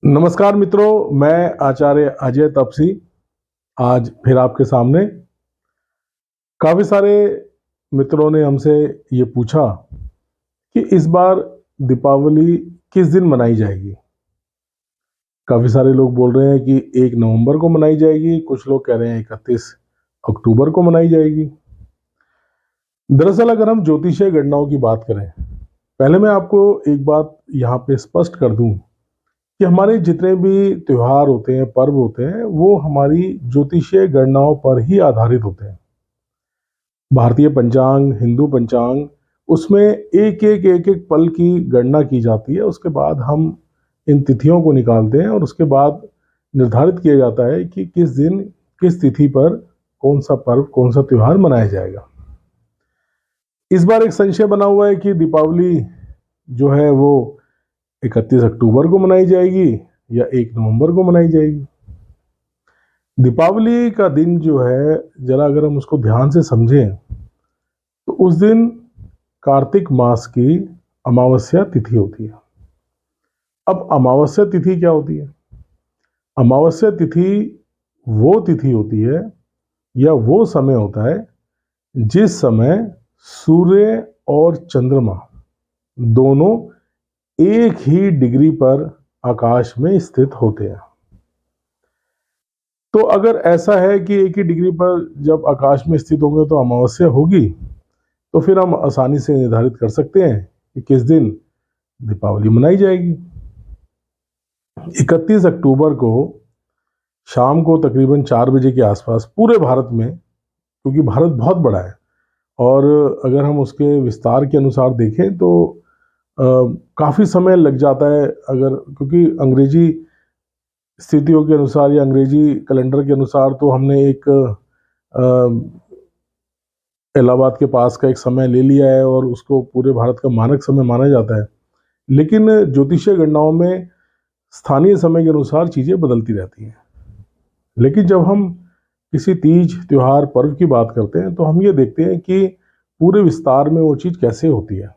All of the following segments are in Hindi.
नमस्कार मित्रों, मैं आचार्य अजय तपसी आज फिर आपके सामने। काफ़ी सारे मित्रों ने हमसे ये पूछा कि इस बार दीपावली किस दिन मनाई जाएगी। काफ़ी सारे लोग बोल रहे हैं कि 1 नवंबर को मनाई जाएगी, कुछ लोग कह रहे हैं 31 अक्टूबर को मनाई जाएगी। दरअसल अगर हम ज्योतिषीय गणनाओं की बात करें, पहले मैं आपको एक बात यहाँ पे स्पष्ट कर दूं कि हमारे जितने भी त्योहार होते हैं, पर्व होते हैं, वो हमारी ज्योतिषीय गणनाओं पर ही आधारित होते हैं। भारतीय पंचांग, हिंदू पंचांग, उसमें एक एक पल की गणना की जाती है। उसके बाद हम इन तिथियों को निकालते हैं और उसके बाद निर्धारित किया जाता है कि किस दिन किस तिथि पर कौन सा पर्व, कौन सा त्योहार मनाया जाएगा। इस बार एक संशय बना हुआ है कि दीपावली जो है वो 31 अक्टूबर को मनाई जाएगी या 1 नवंबर को मनाई जाएगी। दीपावली का दिन जो है, जरा अगर हम उसको ध्यान से समझें तो उस दिन कार्तिक मास की अमावस्या तिथि होती है। अब अमावस्या तिथि क्या होती है? अमावस्या तिथि वो तिथि होती है या वो समय होता है जिस समय सूर्य और चंद्रमा दोनों एक ही डिग्री पर आकाश में स्थित होते हैं। तो अगर ऐसा है कि एक ही डिग्री पर जब आकाश में स्थित होंगे तो अमावस्या होगी, तो फिर हम आसानी से निर्धारित कर सकते हैं कि किस दिन दीपावली मनाई जाएगी। 31 अक्टूबर को शाम को तकरीबन 4 बजे के आसपास पूरे भारत में, क्योंकि भारत बहुत बड़ा है और अगर हम उसके विस्तार के अनुसार देखें तो काफ़ी समय लग जाता है, अगर क्योंकि अंग्रेजी स्थितियों के अनुसार या अंग्रेजी कैलेंडर के अनुसार तो हमने एक इलाहाबाद के पास का एक समय ले लिया है और उसको पूरे भारत का मानक समय माना जाता है। लेकिन ज्योतिषीय गणनाओं में स्थानीय समय के अनुसार चीज़ें बदलती रहती हैं। लेकिन जब हम किसी तीज, त्योहार, पर्व की बात करते हैं तो हम ये देखते हैं कि पूरे विस्तार में वो चीज़ कैसे होती है।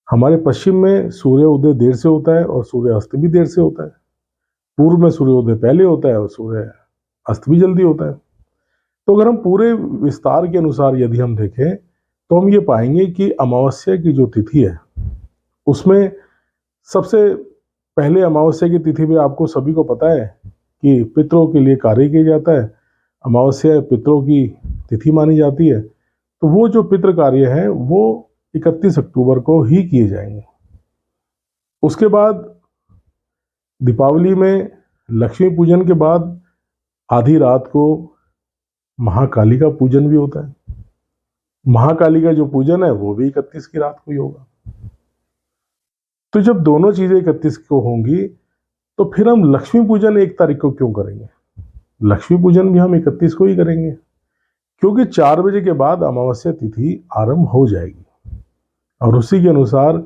हमारे पश्चिम में सूर्योदय देर से होता है और सूर्य अस्त भी देर से होता है। पूर्व में सूर्योदय पहले होता है और सूर्य अस्त भी जल्दी होता है। तो अगर हम पूरे विस्तार के अनुसार यदि हम देखें तो हम ये पाएंगे कि अमावस्या की जो तिथि है उसमें सबसे पहले अमावस्या की तिथि में आपको सभी को पता है कि पितरों के लिए कार्य किया जाता है। अमावस्या पितरों की तिथि मानी जाती है, तो वो जो पितृ कार्य है वो 31 अक्टूबर को ही किए जाएंगे। उसके बाद दीपावली में लक्ष्मी पूजन के बाद आधी रात को महाकाली का पूजन भी होता है। महाकाली का जो पूजन है वो भी 31 की रात को ही होगा। तो जब दोनों चीजें 31 को होंगी तो फिर हम लक्ष्मी पूजन 1 तारीख को क्यों करेंगे? लक्ष्मी पूजन भी हम 31 को ही करेंगे, क्योंकि 4 बजे के बाद अमावस्या तिथि आरंभ हो जाएगी और उसी के अनुसार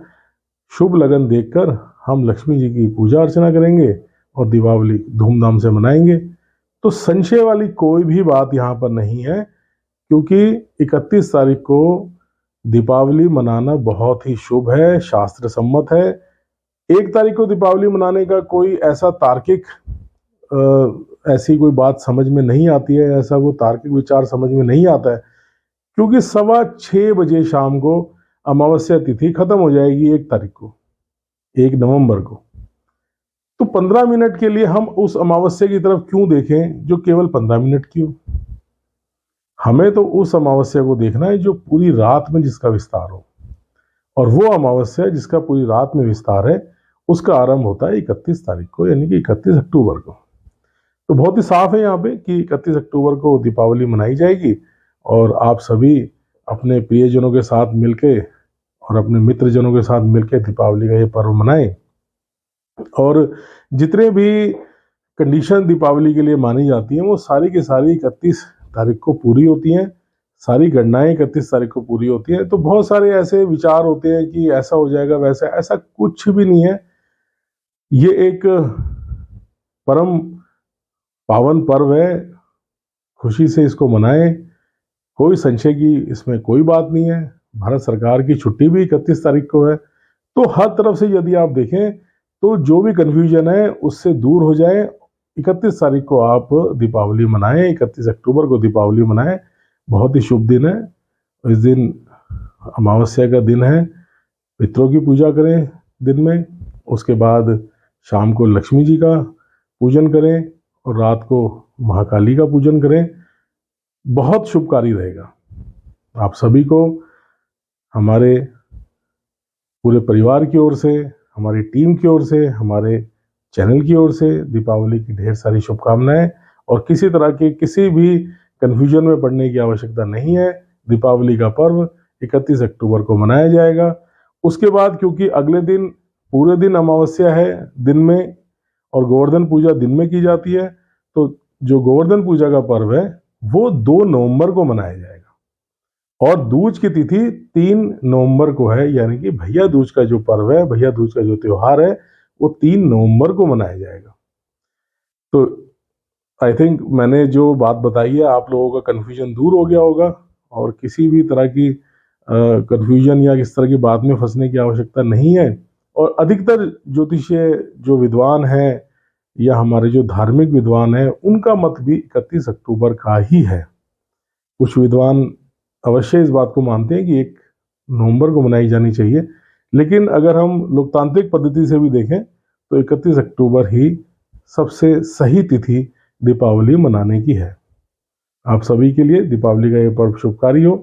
शुभ लगन देखकर हम लक्ष्मी जी की पूजा अर्चना करेंगे और दीपावली धूमधाम से मनाएंगे। तो संशय वाली कोई भी बात यहाँ पर नहीं है, क्योंकि 31 तारीख को दीपावली मनाना बहुत ही शुभ है, शास्त्र सम्मत है। 1 तारीख को दीपावली मनाने का कोई ऐसा तार्किक ऐसी कोई बात समझ में नहीं आती है, ऐसा कोई तार्किक विचार समझ में नहीं आता है, क्योंकि 6:15 बजे शाम को अमावस्या तिथि खत्म हो जाएगी 1 तारीख को, 1 नवंबर को। तो 15 मिनट के लिए हम उस अमावस्या की तरफ क्यों देखें जो केवल 15 मिनट की हो? हमें तो उस अमावस्या को देखना है जो पूरी रात में जिसका विस्तार हो, और वो अमावस्या जिसका पूरी रात में विस्तार है उसका आरंभ होता है 31 तारीख को, यानी कि 31 अक्टूबर को। तो बहुत ही साफ है यहाँ पे कि 31 अक्टूबर को दीपावली मनाई जाएगी और आप सभी अपने प्रियजनों के साथ मिलके और अपने मित्रजनों के साथ मिलके दीपावली का ये पर्व मनाएं। और जितने भी कंडीशन दीपावली के लिए मानी जाती हैं वो सारी की सारी 31 तारीख को पूरी होती हैं। सारी गणनाएं 31 तारीख को पूरी होती हैं। तो बहुत सारे ऐसे विचार होते हैं कि ऐसा हो जाएगा, वैसा, ऐसा कुछ भी नहीं है। ये एक परम पावन पर्व है, खुशी से इसको मनाएं, कोई संशय की इसमें कोई बात नहीं है। भारत सरकार की छुट्टी भी 31 तारीख को है। तो हर तरफ से यदि आप देखें तो जो भी कन्फ्यूजन है उससे दूर हो जाए। 31 तारीख को आप दीपावली मनाएं, 31 अक्टूबर को दीपावली मनाएं। बहुत ही शुभ दिन है। इस दिन अमावस्या का दिन है। पितरों की पूजा करें दिन में, उसके बाद शाम को लक्ष्मी जी का पूजन करें और रात को महाकाली का पूजन करें। बहुत शुभकारी रहेगा। आप सभी को हमारे पूरे परिवार की ओर से, हमारी टीम की ओर से, हमारे चैनल की ओर से दीपावली की ढेर सारी शुभकामनाएं। और किसी तरह के किसी भी कन्फ्यूजन में पड़ने की आवश्यकता नहीं है। दीपावली का पर्व 31 अक्टूबर को मनाया जाएगा। उसके बाद क्योंकि अगले दिन पूरे दिन अमावस्या है दिन में, और गोवर्धन पूजा दिन में की जाती है, तो जो गोवर्धन पूजा का पर्व है वो 2 नवंबर को मनाया जाएगा। और दूज की तिथि 3 नवंबर को है, यानी कि भैया दूज का जो पर्व है, भैया दूज का जो त्योहार है, वो 3 नवंबर को मनाया जाएगा। तो आई थिंक मैंने जो बात बताई है आप लोगों का कन्फ्यूजन दूर हो गया होगा, और किसी भी तरह की कन्फ्यूजन या किस तरह की बात में फंसने की आवश्यकता नहीं है। और अधिकतर ज्योतिषीय जो विद्वान हैं या हमारे जो धार्मिक विद्वान हैं, उनका मत भी 31 अक्टूबर का ही है। कुछ विद्वान अवश्य इस बात को मानते हैं कि 1 नवंबर को मनाई जानी चाहिए, लेकिन अगर हम लोकतांत्रिक पद्धति से भी देखें तो 31 अक्टूबर ही सबसे सही तिथि दीपावली मनाने की है। आप सभी के लिए दीपावली का ये पर्व शुभकारी हो।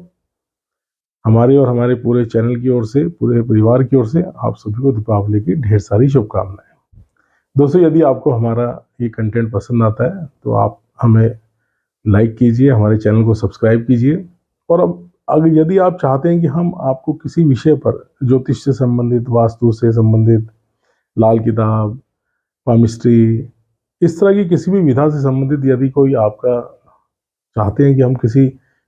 हमारे और हमारे पूरे चैनल की ओर से, पूरे परिवार की ओर से आप सभी को दीपावली की ढेर सारी शुभकामनाएं। दोस्तों, यदि आपको हमारा ये कंटेंट पसंद आता है तो आप हमें लाइक कीजिए, हमारे चैनल को सब्सक्राइब कीजिए। और अब अगर यदि आप चाहते हैं कि हम आपको किसी विषय पर, ज्योतिष से संबंधित, वास्तु से संबंधित, लाल किताब, पामिस्ट्री, इस तरह की किसी भी विधा से संबंधित यदि कोई आपका चाहते हैं कि हम किसी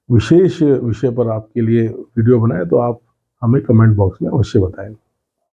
विशेष विषय पर आपके लिए वीडियो बनाएं, तो आप हमें कमेंट बॉक्स में अवश्य बताएं।